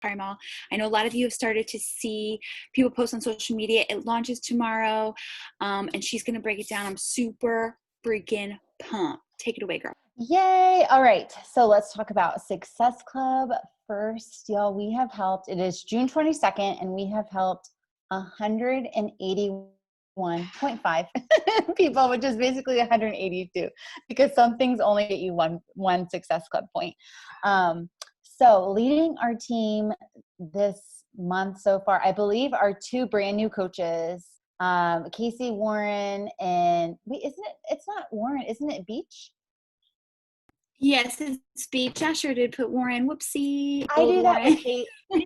caramel. I know a lot of you have started to see people post on social media. It launches tomorrow, and she's going to break it down. I'm super freaking pumped. Take it away, girl. Yay. All right. So let's talk about Success Club first. Y'all, we have helped, it is June 22nd, and we have helped 181.5 people, which is basically 182, because some things only get you one Success Club point. So leading our team this month so far, I believe, are two brand new coaches, Casey Warren and it's not Warren, isn't it Beach? Yes, it's Beach. I sure did put Warren. Whoopsie. I do that with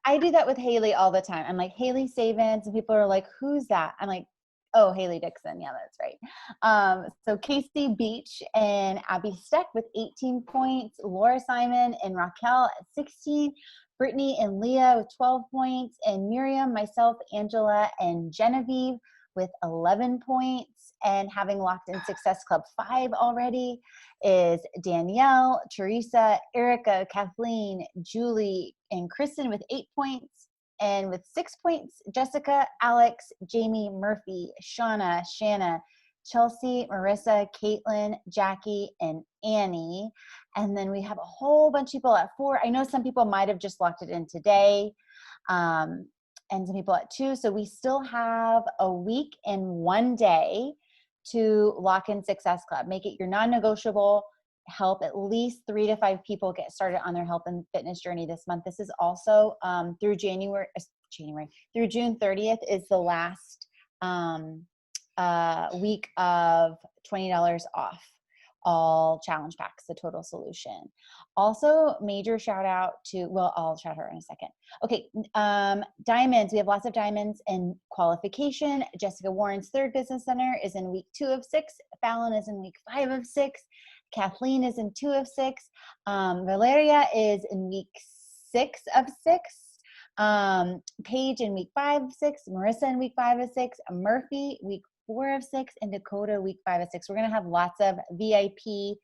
I do that with Haley all the time. I'm like, Haley Savins, and people are like, who's that? I'm like, oh, Haley Dixon. Yeah, that's right. So Casey Beach and Abby Steck with 18 points, Laura Simon and Raquel at 16, Brittany and Leah with 12 points, and Miriam, myself, Angela, and Genevieve with 11 points. And having locked in Success Club 5 already is Danielle, Teresa, Erica, Kathleen, Julie, and Kristen with 8 points. And with 6 points, Jessica, Alex, Jamie, Murphy, Shauna, Shanna, Chelsea, Marissa, Caitlin, Jackie, and Annie. And then we have a whole bunch of people at 4. I know some people might have just locked it in today, and some people at 2. So we still have a week and 1 day to lock in Success Club. Make it your non-negotiable. Help at least 3 to 5 people get started on their health and fitness journey this month. This is also through June 30th is the last week of $20 off all challenge packs, the total solution. Also, major shout out to, well, I'll shout her in a second. Okay, diamonds. We have lots of diamonds in qualification. Jessica Warren's third business center is in week 2 of 6. Fallon is in week 5 of 6. Kathleen is in 2 of 6. Valeria is in week 6 of 6. Paige in week 5 of 6. Marissa in week 5 of 6. Murphy week 4 of 6, and Dakota week 5 of 6. We're going to have lots of VIP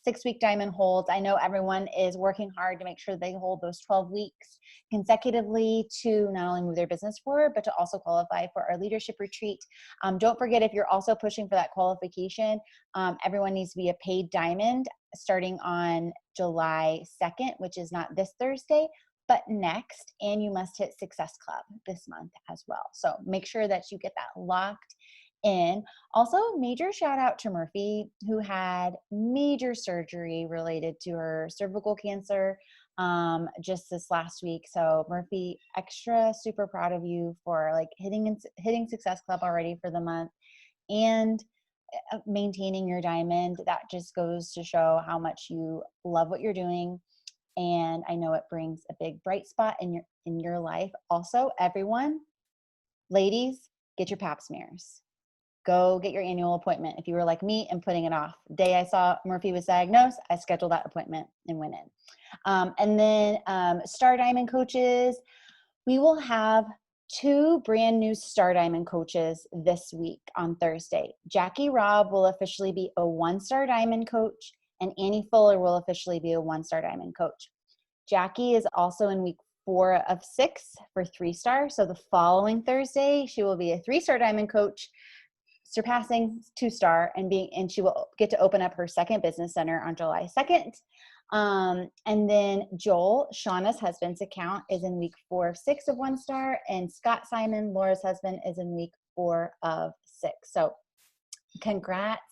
6-week diamond holds. I know everyone is working hard to make sure they hold those 12 weeks consecutively to not only move their business forward, but to also qualify for our leadership retreat. Don't forget, if you're also pushing for that qualification, everyone needs to be a paid diamond starting on July 2nd, which is not this Thursday, but next, and you must hit Success Club this month as well. So make sure that you get that locked in. Also, major shout out to Murphy, who had major surgery related to her cervical cancer just this last week. So Murphy, extra super proud of you for like hitting Success Club already for the month and maintaining your diamond. That just goes to show how much you love what you're doing. And I know it brings a big bright spot in your life. Also, everyone, ladies, get your pap smears. Go get your annual appointment. If you were like me and putting it off, the day I saw Murphy was diagnosed, I scheduled that appointment and went in. And then Star Diamond coaches, we will have 2 brand new Star Diamond coaches this week on Thursday. Jackie Robb will officially be a 1-star diamond coach, and Annie Fuller will officially be a 1-star diamond coach. Jackie is also in week 4 of 6 for 3-star. So the following Thursday, she will be a 3-star diamond coach, surpassing 2-star, and she will get to open up her second business center on July 2nd. And then Joel, Shauna's husband's account, is in week 4 of 6 of 1-star, and Scott Simon, Laura's husband, is in week 4 of 6. So congrats,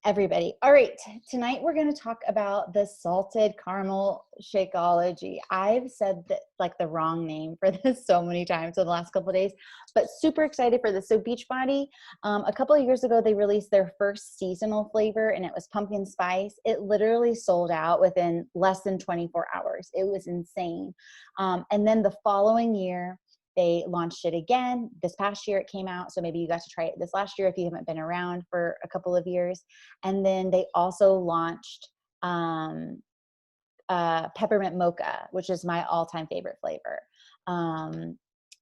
everybody. All right, tonight we're going to talk about the salted caramel Shakeology. I've said that like the wrong name for this so many times in the last couple of days, but super excited for this. So Beachbody, a couple of years ago, they released their first seasonal flavor, and it was pumpkin spice. It literally sold out within less than 24 hours. It was insane. And then the following year, they launched it again. This past year it came out, so maybe you got to try it this last year if you haven't been around for a couple of years. And then they also launched peppermint mocha, which is my all-time favorite flavor,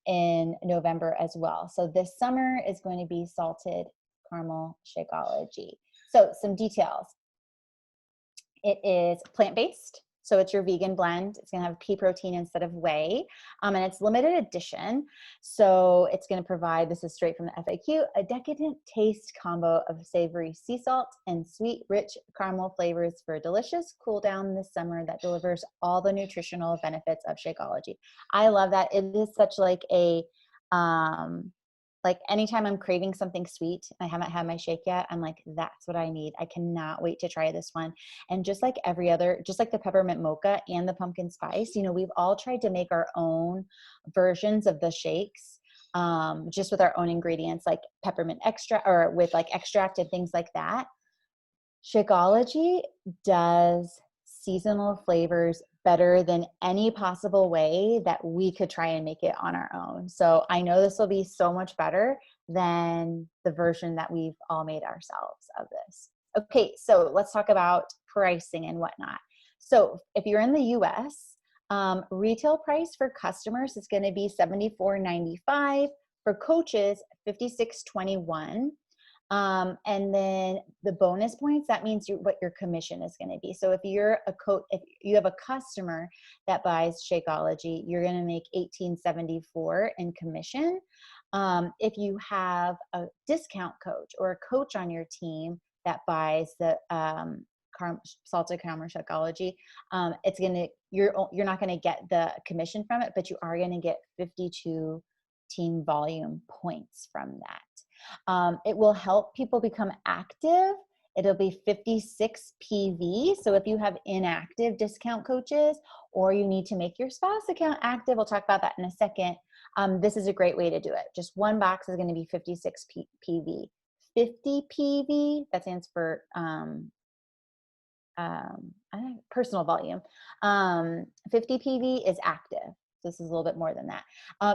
in November as well. So this summer is going to be salted caramel Shakeology. So some details. It is plant-based. So it's your vegan blend. It's gonna have pea protein instead of whey, and it's limited edition. So it's gonna provide, this is straight from the FAQ, a decadent taste combo of savory sea salt and sweet, rich caramel flavors for a delicious cool down this summer that delivers all the nutritional benefits of Shakeology. I love that. It is such like a, like anytime I'm craving something sweet, I haven't had my shake yet, I'm like, that's what I need. I cannot wait to try this one. And just like every other, just like the peppermint mocha and the pumpkin spice, you know, we've all tried to make our own versions of the shakes, just with our own ingredients, like peppermint extra or with like extract and things like that. Shakeology does seasonal flavors better than any possible way that we could try and make it on our own. So I know this will be so much better than the version that we've all made ourselves of this. Okay, so let's talk about pricing and whatnot. So if you're in the US, retail price for customers is going to be $74.95. For coaches, $56.21. And then the bonus points, that means what your commission is going to be. So if you're if you have a customer that buys Shakeology, you're going to make $18.74 in commission. If you have a discount coach or a coach on your team that buys the salted caramel Shakeology, it's gonna, you're not going to get the commission from it, but you are going to get 52 team volume points from that. It will help people become active. It'll be 56 PV. So if you have inactive discount coaches or you need to make your spouse account active, we'll talk about that in a second. This is a great way to do it. Just one box is going to be 56 PV. 50 PV, that stands for personal volume. 50 PV is active. This is a little bit more than that.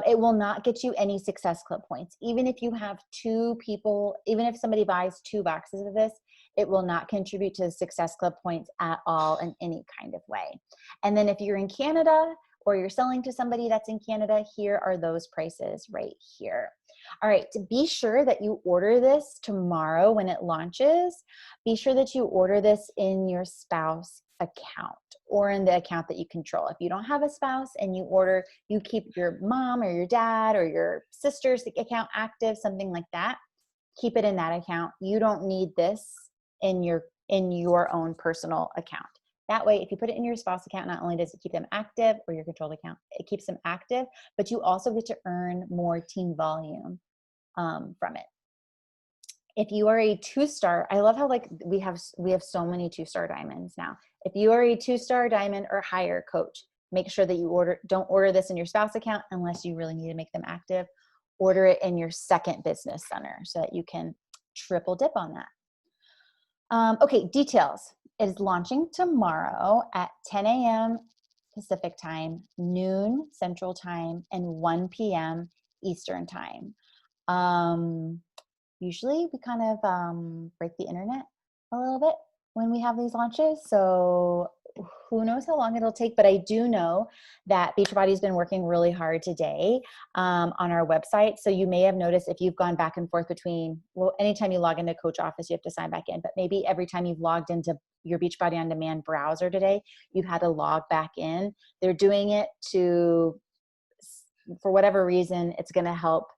It will not get you any Success Club points. Even if you have two people, even if somebody buys 2 boxes of this, it will not contribute to the Success Club points at all in any kind of way. And then if you're in Canada or you're selling to somebody that's in Canada, here are those prices right here. All right, to be sure that you order this tomorrow when it launches, be sure that you order this in your spouse account or in the account that you control. If you don't have a spouse and you order, you keep your mom or your dad or your sister's account active, something like that, keep it in that account. You don't need this in your own personal account. That way, if you put it in your spouse account, not only does it keep them active, or your controlled account, it keeps them active, but you also get to earn more team volume from it. If you are a 2-star, I love how like we have so many 2-star diamonds now. If you are a 2-star diamond or higher coach, make sure that you don't order this in your spouse account unless you really need to make them active. Order it in your second business center so that you can triple dip on that. Okay, details. It is launching tomorrow at 10 a.m. Pacific time, noon Central time, and 1 p.m. Eastern time. Usually we kind of break the internet a little bit when we have these launches. So who knows how long it'll take, but I do know that Beachbody's been working really hard today on our website. So you may have noticed if you've gone back and forth between, well, anytime you log into Coach Office, you have to sign back in, but maybe every time you've logged into your Beachbody On Demand browser today, you've had to log back in. They're doing it for whatever reason, it's going to help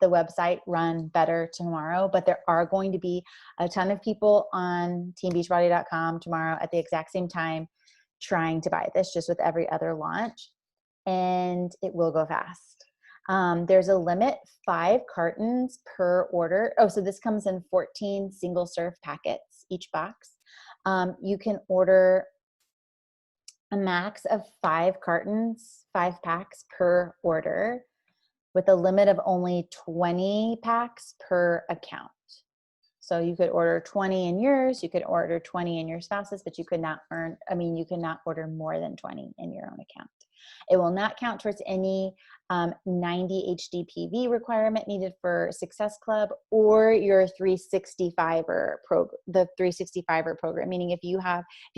the website run better tomorrow, but there are going to be a ton of people on teambeachbody.com tomorrow at the exact same time trying to buy this, just with every other launch, and it will go fast. There's a limit, 5 cartons per order. Oh, so this comes in 14 single serve packets, each box. You can order a max of 5 cartons, 5 packs per order, with a limit of only 20 packs per account. So you could order 20 in yours, you could order 20 in your spouse's, but you could not order more than 20 in your own account. It will not count towards any 90 HDPV requirement needed for Success Club or your 365er program, the 365er program, meaning if you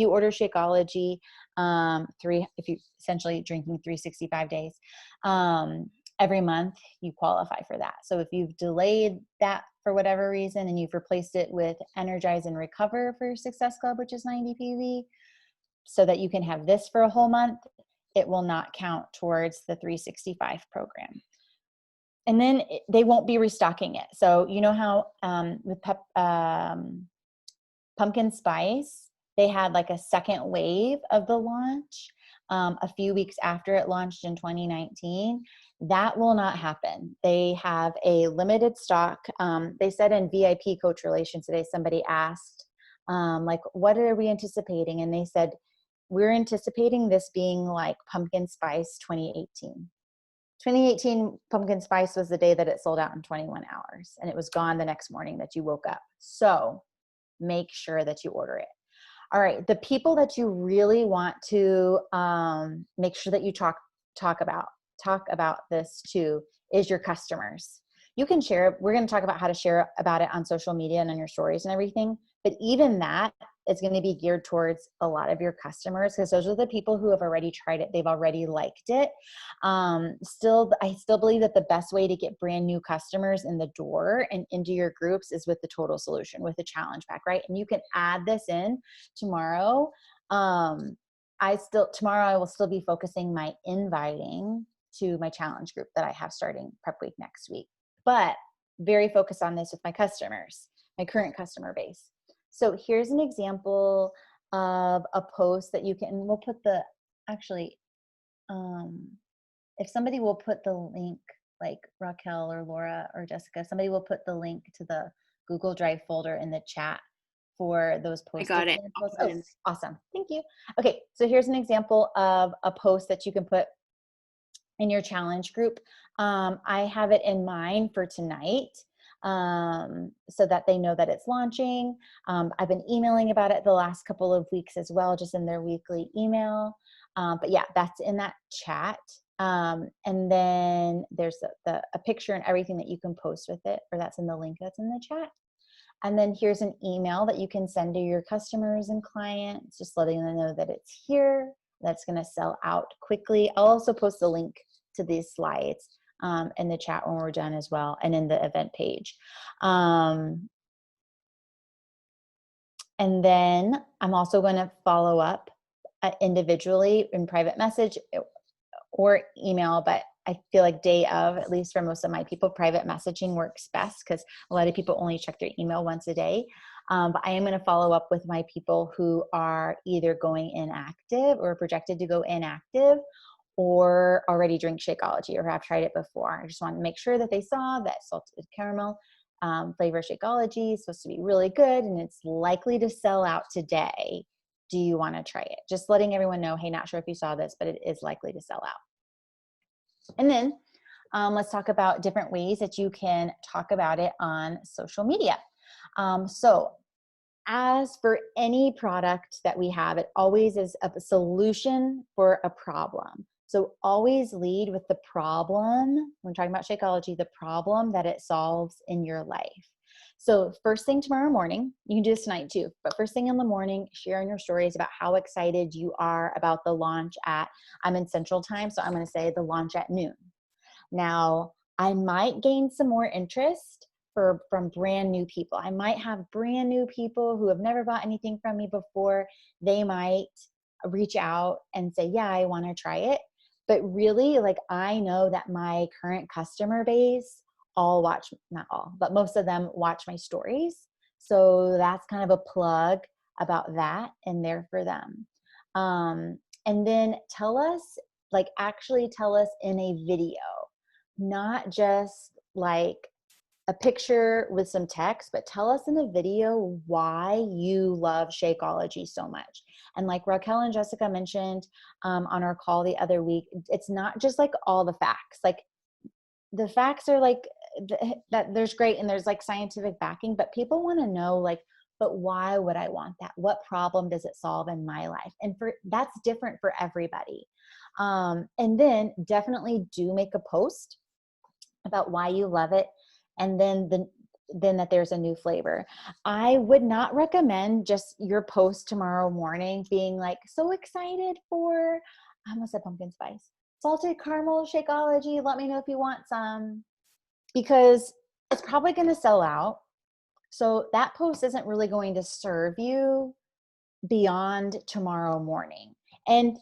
order Shakeology, if you essentially drinking 365 days, every month you qualify for that. So if you've delayed that for whatever reason and you've replaced it with Energize and Recover for your Success Club, which is 90 PV, so that you can have this for a whole month, it will not count towards the 365 program. And then they won't be restocking it. So you know how with pumpkin spice, they had like a second wave of the launch a few weeks after it launched in 2019. That will not happen. They have a limited stock. They said in VIP Coach Relations today, somebody asked, like, what are we anticipating? And they said, we're anticipating this being like pumpkin spice 2018. 2018 pumpkin spice was the day that it sold out in 21 hours, and it was gone the next morning that you woke up. So make sure that you order it. All right, the people that you really want to make sure that you talk about this too is your customers. You can share, we're going to talk about how to share about it on social media and on your stories and everything, but even that is going to be geared towards a lot of your customers, because those are the people who have already tried it. They've already liked it. I still believe that the best way to get brand new customers in the door and into your groups is with the total solution, with the challenge pack, right? And you can add this in tomorrow. Tomorrow I will still be focusing my inviting to my challenge group that I have starting prep week next week, but very focused on this with my customers, my current customer base. So here's an example of a post that you can, we'll put the, actually, if somebody will put the link, like Raquel or Laura or Jessica, somebody will put the link to the Google Drive folder in the chat for those I post got it. examples. Oh, awesome. Thank you. Okay, so here's an example of a post that you can put in your challenge group. I have it in mind for tonight so that they know that it's launching. I've been emailing about it the last couple of weeks as well, just in their weekly email. But yeah, that's in that chat. And then there's a picture and everything that you can post with it, or that's in the link that's in the chat. And then here's an email that you can send to your customers and clients, just letting them know that it's here. That's going to sell out quickly. I'll also post a link to these slides in the chat when we're done as well, and in the event page. And then I'm also going to follow up individually in private message or email, but I feel like day of, at least for most of my people, private messaging works best because a lot of people only check their email once a day. But I am going to follow up with my people who are either going inactive or projected to go inactive, or already drink Shakeology or have tried it before. I just want to make sure that they saw that salted caramel flavor Shakeology is supposed to be really good and it's likely to sell out today. Do you want to try it? Just letting everyone know, hey, not sure if you saw this, but it is likely to sell out. And then let's talk about different ways that you can talk about it on social media. So as for any product that we have, it always is a solution for a problem. So always lead with the problem. When we're talking about Shakeology, the problem that it solves in your life. So first thing tomorrow morning, you can do this tonight too, but first thing in the morning, share in your stories about how excited you are about the launch at, I'm in Central Time, so I'm going to say the launch at noon. Now, I might gain some more interest from brand new people. I might have brand new people who have never bought anything from me before. They might reach out and say, yeah, I want to try it. But really, like, I know that my current customer base all watch, not all, but most of them watch my stories. So that's kind of a plug about that and there for them. And then tell us, like, actually tell us in a video, not just like a picture with some text, but tell us in a video why you love Shakeology so much. And like Raquel and Jessica mentioned on our call the other week, it's not just like all the facts. Like the facts are like that there's great and there's like scientific backing, but people want to know like, but why would I want that? What problem does it solve in my life? And that's different for everybody. And then definitely do make a post about why you love it, and then that there's a new flavor. I would not recommend just your post tomorrow morning being like so excited for, I almost said pumpkin spice, salted caramel Shakeology, let me know if you want some, because it's probably going to sell out. So that post isn't really going to serve you beyond tomorrow morning. And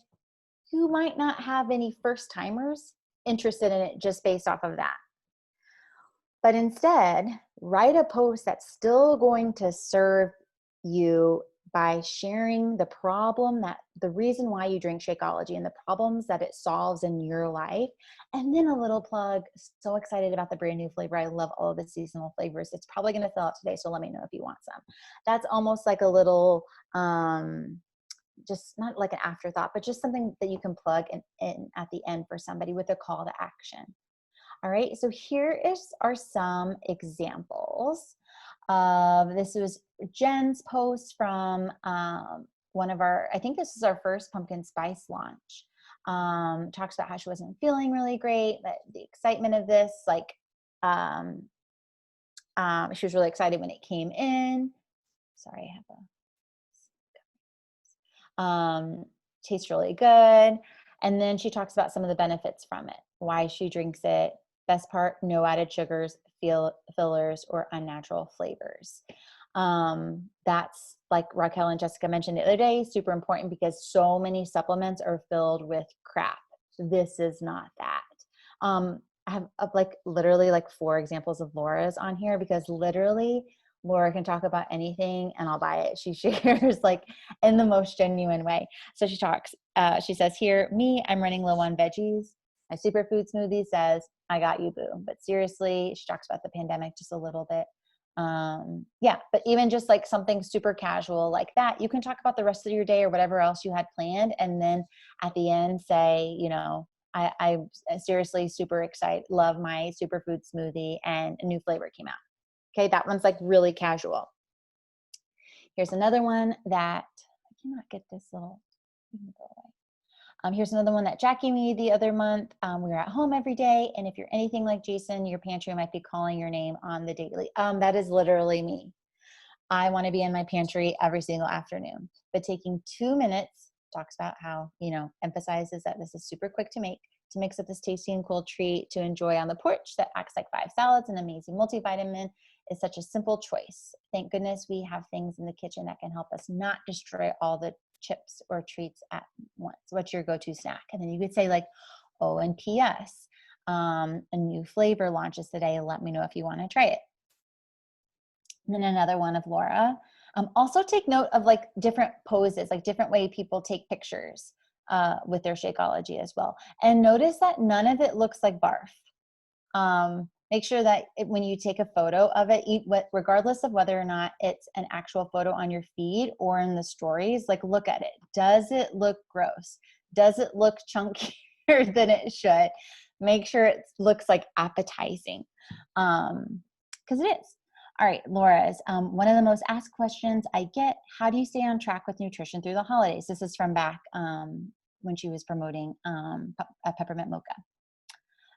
you might not have any first timers interested in it just based off of that. But instead, write a post that's still going to serve you by sharing the problem, that the reason why you drink Shakeology and the problems that it solves in your life. And then a little plug, so excited about the brand new flavor. I love all of the seasonal flavors. It's probably going to sell out today, so let me know if you want some. That's almost like a little, just not like an afterthought, but just something that you can plug in at the end for somebody with a call to action. All right, so are some examples of, this was Jen's post from one of our, I think this is our first pumpkin spice launch. Talks about how she wasn't feeling really great, but the excitement of this, like she was really excited when it came in. Sorry, I have tastes really good. And then she talks about some of the benefits from it, why she drinks it. Best part, no added sugars, fillers, or unnatural flavors. That's, like Raquel and Jessica mentioned the other day, super important because so many supplements are filled with crap. This is not that. I have like literally like 4 examples of Laura's on here because literally Laura can talk about anything and I'll buy it. She shares like in the most genuine way. So she talks, she says here, I'm running low on veggies. My superfood smoothie says, I got you, boo. But seriously, she talks about the pandemic just a little bit. Yeah, but even just like something super casual like that, you can talk about the rest of your day or whatever else you had planned. And then at the end say, I'm seriously super excited, love my superfood smoothie and a new flavor came out. Okay, that one's like really casual. Here's another one that, I cannot get this little, go away. Here's another one that Jackie made the other month. We were at home every day, and if you're anything like Jason, your pantry might be calling your name on the daily. That is literally me. I want to be in my pantry every single afternoon, but taking 2 minutes, talks about how, emphasizes that this is super quick to make, to mix up this tasty and cool treat to enjoy on the porch that acts like 5 salads and amazing multivitamin is such a simple choice. Thank goodness we have things in the kitchen that can help us not destroy all the chips or treats at once. What's your go-to snack? And then you could say like, oh, and P.S. A new flavor launches today. Let me know if you want to try it. And then another one of Laura. Also take note of like different poses, like different way people take pictures with their Shakeology as well. And notice that none of it looks like barf. Make sure that when you take a photo of it, regardless of whether or not it's an actual photo on your feed or in the stories, like look at it. Does it look gross? Does it look chunkier than it should? Make sure it looks like appetizing, because it is. All right, Laura's. One of the most asked questions I get, how do you stay on track with nutrition through the holidays? This is from back when she was promoting a peppermint mocha.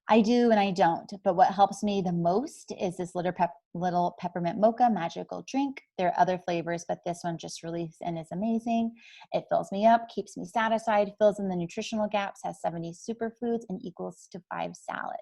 I do and I don't, but what helps me the most is this little peppermint mocha magical drink. There are other flavors, but this one just released and is amazing. It fills me up, keeps me satisfied, fills in the nutritional gaps, has 70 superfoods, and equals to 5 salads.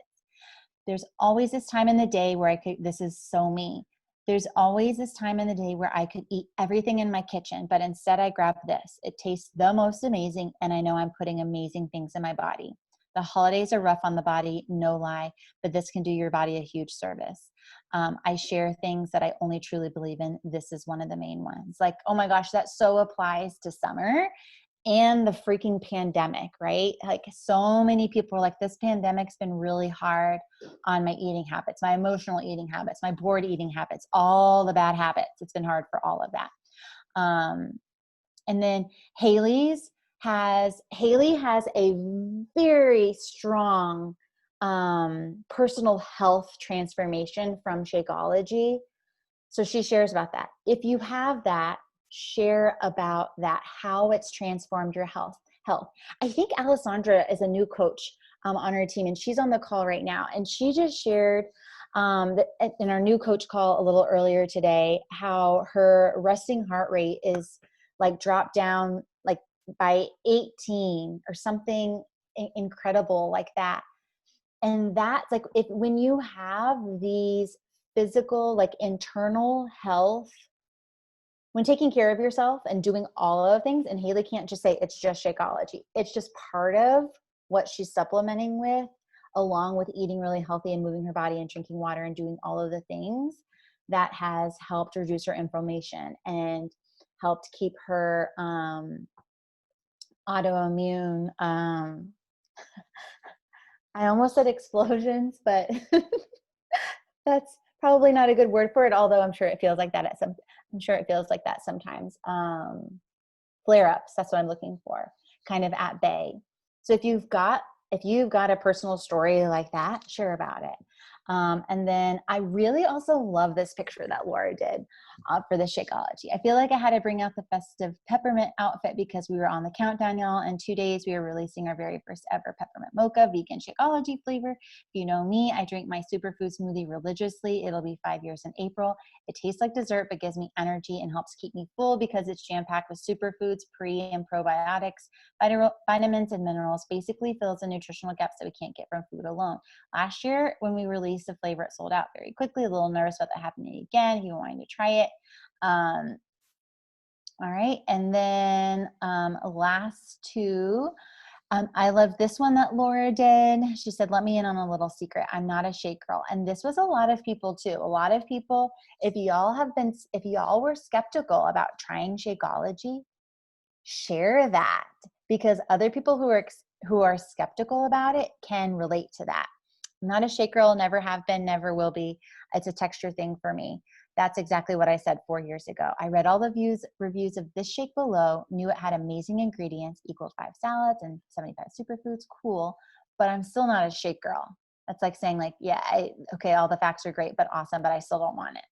There's always this time in the day where this is so me. There's always this time in the day where I could eat everything in my kitchen, but instead I grab this. It tastes the most amazing, and I know I'm putting amazing things in my body. The holidays are rough on the body, no lie, but this can do your body a huge service. I share things that I only truly believe in. This is one of the main ones. Like, oh my gosh, that so applies to summer and the freaking pandemic, right? Like so many people are like, this pandemic's been really hard on my eating habits, my emotional eating habits, my bored eating habits, all the bad habits. It's been hard for all of that. And then Haley has a very strong personal health transformation from Shakeology. So she shares about that. If you have that, share about that, how it's transformed your health. I think Alessandra is a new coach on her team, and she's on the call right now. And she just shared in our new coach call a little earlier today, how her resting heart rate is like dropped down like by 18 or something incredible like that. And that's like, when you have these physical, like internal health when taking care of yourself and doing all of the things, and Haley can't just say it's just Shakeology. It's just part of what she's supplementing with, along with eating really healthy and moving her body and drinking water and doing all of the things that has helped reduce her inflammation and helped keep her autoimmune. I almost said explosions, but that's probably not a good word for it. Although I'm sure it feels like that I'm sure it feels like that sometimes. Flare-ups, that's what I'm looking for, kind of at bay. So if you've got a personal story like that, share about it. And then I really also love this picture that Laura did for the Shakeology. I feel like I had to bring out the festive peppermint outfit because we were on the countdown, y'all. In 2 days, we are releasing our very first ever peppermint mocha vegan Shakeology flavor. If you know me, I drink my superfood smoothie religiously. It'll be 5 years in April. It tastes like dessert, but gives me energy and helps keep me full because it's jam-packed with superfoods, pre and probiotics, vitamins, and minerals. Basically fills the nutritional gaps that we can't get from food alone. Last year, when we released the flavor, it sold out very quickly. A little nervous about that happening again. If you wanted to try it. All right. And then last two. I love this one that Laura did. She said, let me in on a little secret. I'm not a shake girl. And this was a lot of people too. A lot of people, if y'all were skeptical about trying Shakeology, share that, because other people who are skeptical about it can relate to that. I'm not a shake girl, never have been, never will be. It's a texture thing for me. That's exactly what I said 4 years ago. I read all the reviews of this shake below, knew it had amazing ingredients, equaled 5 salads and 75 superfoods, cool, but I'm still not a shake girl. That's like saying like, yeah, okay, all the facts are great, but awesome, but I still don't want it.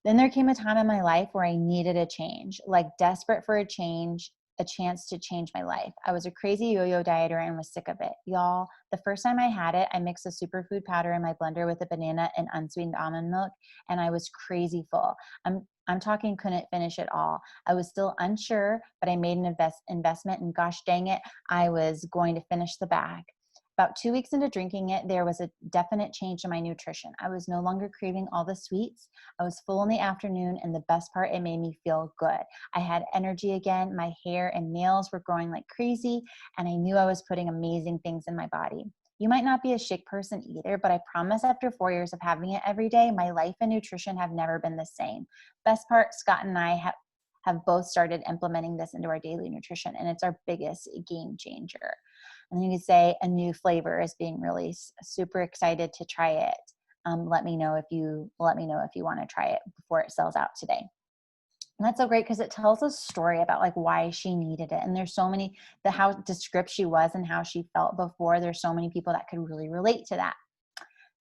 Then there came a time in my life where I needed a change, like desperate for a change, a chance to change my life. I was a crazy yo-yo dieter and was sick of it. Y'all, the first time I had it, I mixed a superfood powder in my blender with a banana and unsweetened almond milk, and I was crazy full. I'm talking couldn't finish it all. I was still unsure, but I made an investment, and gosh dang it, I was going to finish the bag. About 2 weeks into drinking it, there was a definite change in my nutrition. I was no longer craving all the sweets. I was full in the afternoon, and the best part, it made me feel good. I had energy again. My hair and nails were growing like crazy, and I knew I was putting amazing things in my body. You might not be a shake person either, but I promise after 4 years of having it every day, my life and nutrition have never been the same. Best part, Scott and I have both started implementing this into our daily nutrition, and it's our biggest game changer. And then you could say a new flavor is being released. Super excited to try it. Let me know if you want to try it before it sells out today. And that's so great because it tells a story about like why she needed it. And there's so many, how descriptive she was and how she felt before. There's so many people that could really relate to that.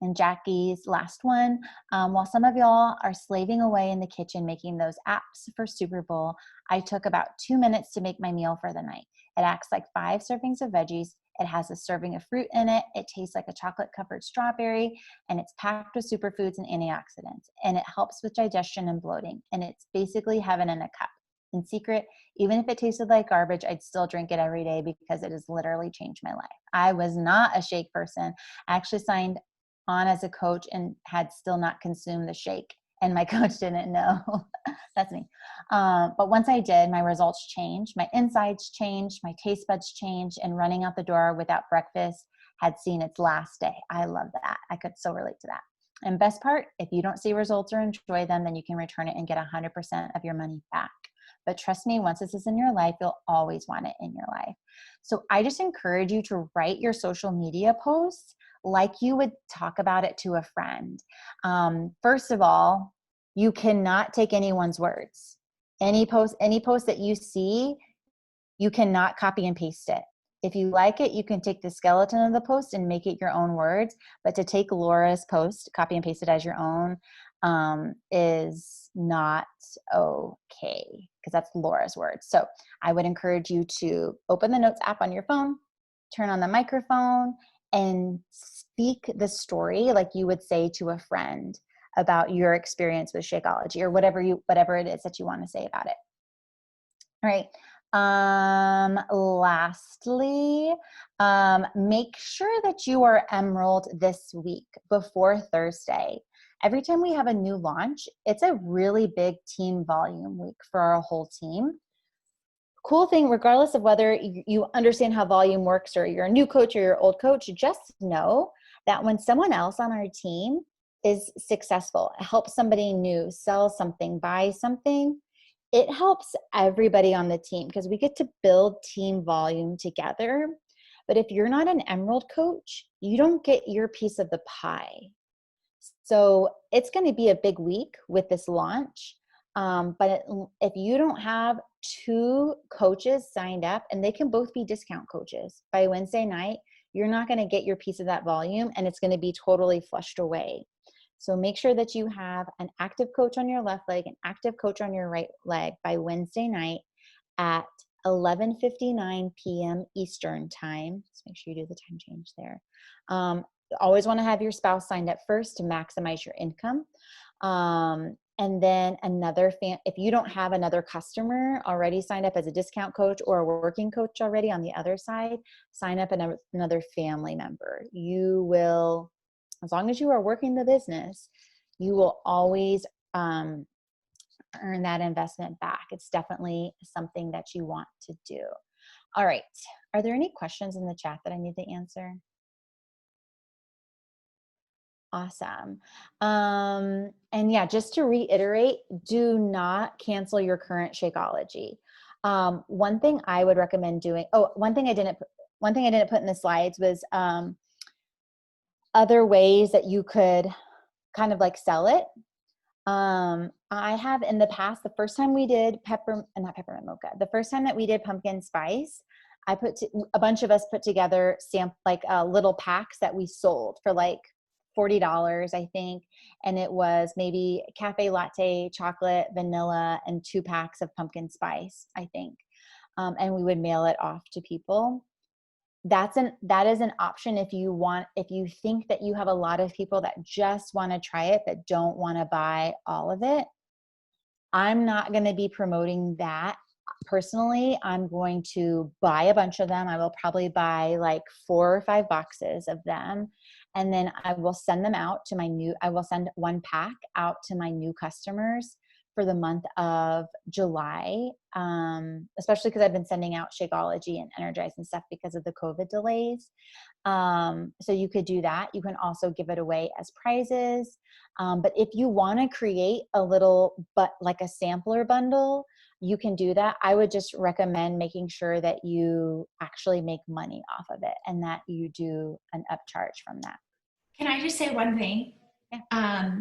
And Jackie's last one, while some of y'all are slaving away in the kitchen making those apps for Super Bowl, I took about 2 minutes to make my meal for the night. It acts like 5 servings of veggies. It has a serving of fruit in it. It tastes like a chocolate covered strawberry, and it's packed with superfoods and antioxidants. And it helps with digestion and bloating. And it's basically heaven in a cup. In secret, even if it tasted like garbage, I'd still drink it every day because it has literally changed my life. I was not a shake person. I actually signed on as a coach and had still not consumed the shake, and my coach didn't know. That's me. But once I did, my results changed, my insides changed, my taste buds changed, and running out the door without breakfast had seen its last day. I love that. I could so relate to that. And best part, if you don't see results or enjoy them, then you can return it and get 100% of your money back. But trust me, once this is in your life, you'll always want it in your life. So I just encourage you to write your social media posts like you would talk about it to a friend. First of all, you cannot take anyone's words. Any post that you see, you cannot copy and paste it. If you like it, you can take the skeleton of the post and make it your own words. But to take Laura's post, copy and paste it as your own, is not okay, because that's Laura's words. So I would encourage you to open the Notes app on your phone, turn on the microphone, and speak the story like you would say to a friend about your experience with Shakeology, or whatever it is that you want to say about it. All right. Lastly, make sure that you are Emerald this week before Thursday. every time we have a new launch, it's a really big team volume week for our whole team. Cool thing, regardless of whether you understand how volume works or you're a new coach or your old coach, just know that when someone else on our team is successful, help somebody new, sell something, buy something, it helps everybody on the team because we get to build team volume together. But if you're not an Emerald coach, you don't get your piece of the pie. So it's going to be a big week with this launch. If you don't have 2 coaches signed up, and they can both be discount coaches, by Wednesday night, you're not going to get your piece of that volume, and it's going to be totally flushed away. So make sure that you have an active coach on your left leg, an active coach on your right leg by Wednesday night at 11:59 p.m. Eastern time. So make sure you do the time change there. Always want to have your spouse signed up first to maximize your income. And then if you don't have another customer already signed up as a discount coach or a working coach already on the other side, sign up another family member. You will, as long as you are working the business, you will always earn that investment back. It's definitely something that you want to do. All right. Are there any questions in the chat that I need to answer? Awesome. And yeah, just to reiterate, do not cancel your current Shakeology. One thing I would recommend doing, one thing I didn't put in the slides was other ways that you could kind of like sell it. I have in the past, the first time we did not peppermint mocha, the first time that we did pumpkin spice, a bunch of us put together little packs that we sold for like $40, I think. And it was maybe cafe latte, chocolate, vanilla, and 2 packs of pumpkin spice, I think. And we would mail it off to people. That is an option if you think that you have a lot of people that just want to try it, but don't want to buy all of it. I'm not going to be promoting that. Personally, I'm going to buy a bunch of them. I will probably buy like 4 or 5 boxes of them. And then I will send 1 pack out to my new customers for the month of July, especially because I've been sending out Shakeology and Energize and stuff because of the COVID delays. So you could do that. You can also give it away as prizes. But if you want to create like a sampler bundle, you can do that. I would just recommend making sure that you actually make money off of it and that you do an upcharge from that. Can I just say one thing? Yeah.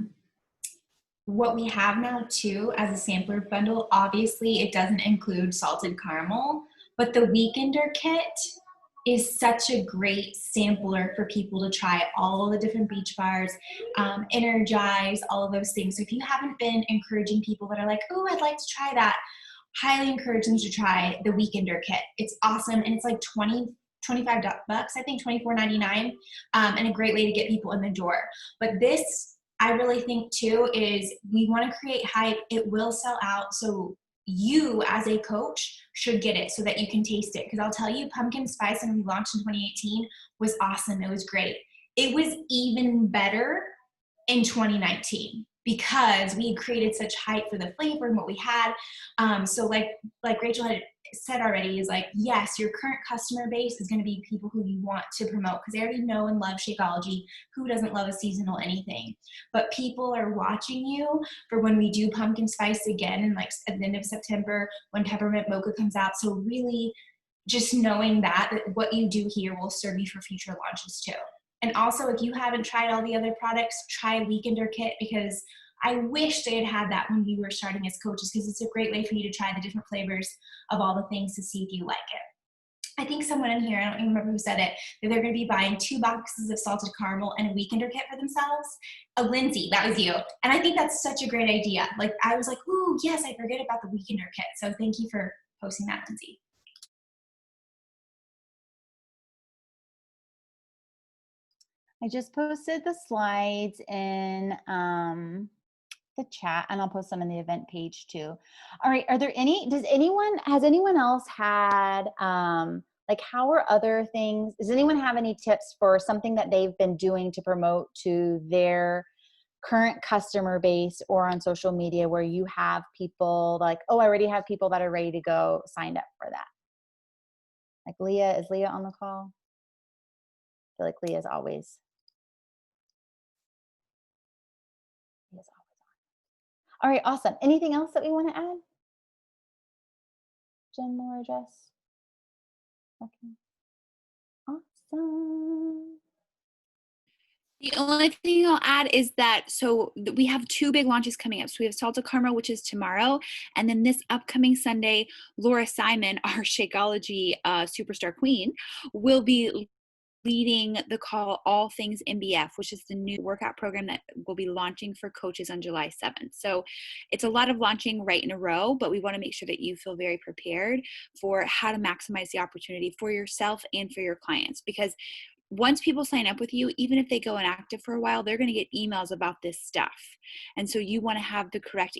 What we have now too as a sampler bundle, obviously it doesn't include salted caramel, but the Weekender kit is such a great sampler for people to try all the different beach bars, Energize, all of those things. So if you haven't been encouraging people that are like, oh, I'd like to try that, highly encourage them to try the Weekender kit. It's awesome, and it's like $25, I think $24.99, and a great way to get people in the door. But this, I really think too, is we want to create hype. It will sell out, so you as a coach should get it so that you can taste it. Because I'll tell you, pumpkin spice, when we launched in 2018, was awesome. It was great. It was even better in 2019 because we created such hype for the flavor and what we had. So like Rachel had said already, is like, yes, your current customer base is going to be people who you want to promote because they already know and love Shakeology. Who doesn't love a seasonal anything? But people are watching you for when we do pumpkin spice again and like at the end of September when peppermint mocha comes out. So really just knowing that what you do here will serve you for future launches too. And also, if you haven't tried all the other products, try Weekender Kit, because I wish they had that when we were starting as coaches, because it's a great way for you to try the different flavors of all the things to see if you like it. I think someone in here, I don't even remember who said it, that they're going to be buying 2 boxes of salted caramel and a Weekender Kit for themselves. Lindsay, that was you. And I think that's such a great idea. Like, I was like, ooh, yes, I forget about the Weekender Kit. So thank you for posting that, Lindsay. I just posted the slides in the chat, and I'll post them in the event page too. All right, has anyone else had, like, how are other things, does anyone have any tips for something that they've been doing to promote to their current customer base or on social media where you have people like, oh, I already have people that are ready to go signed up for that. Like Leah, is Leah on the call? I feel like Leah's always on. All right, awesome. Anything else that we want to add? Jen, Laura, Jess? Okay. Awesome. The only thing I'll add is that, so we have two big launches coming up. So we have Salted Caramel, which is tomorrow. And then this upcoming Sunday, Laura Simon, our Shakeology superstar queen, will be leading the call All Things MBF, which is the new workout program that will be launching for coaches on July 7th. So it's a lot of launching right in a row, but we want to make sure that you feel very prepared for how to maximize the opportunity for yourself and for your clients. Because once people sign up with you, even if they go inactive for a while, they're going to get emails about this stuff. And so you want to have the correct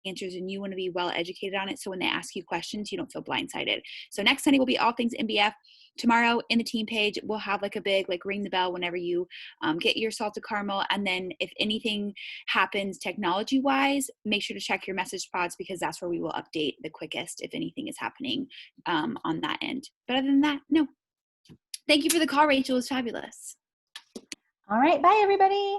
answers and you want to be well educated on it. So when they ask you questions, you don't feel blindsided. So next Sunday will be All Things MBF. Tomorrow in the team page, we'll have like a big, like ring the bell whenever you get your salted caramel. And then if anything happens technology wise, make sure to check your message pods because that's where we will update the quickest if anything is happening on that end. But other than that, no. Thank you for the call, Rachel. It was fabulous. All right. Bye, everybody.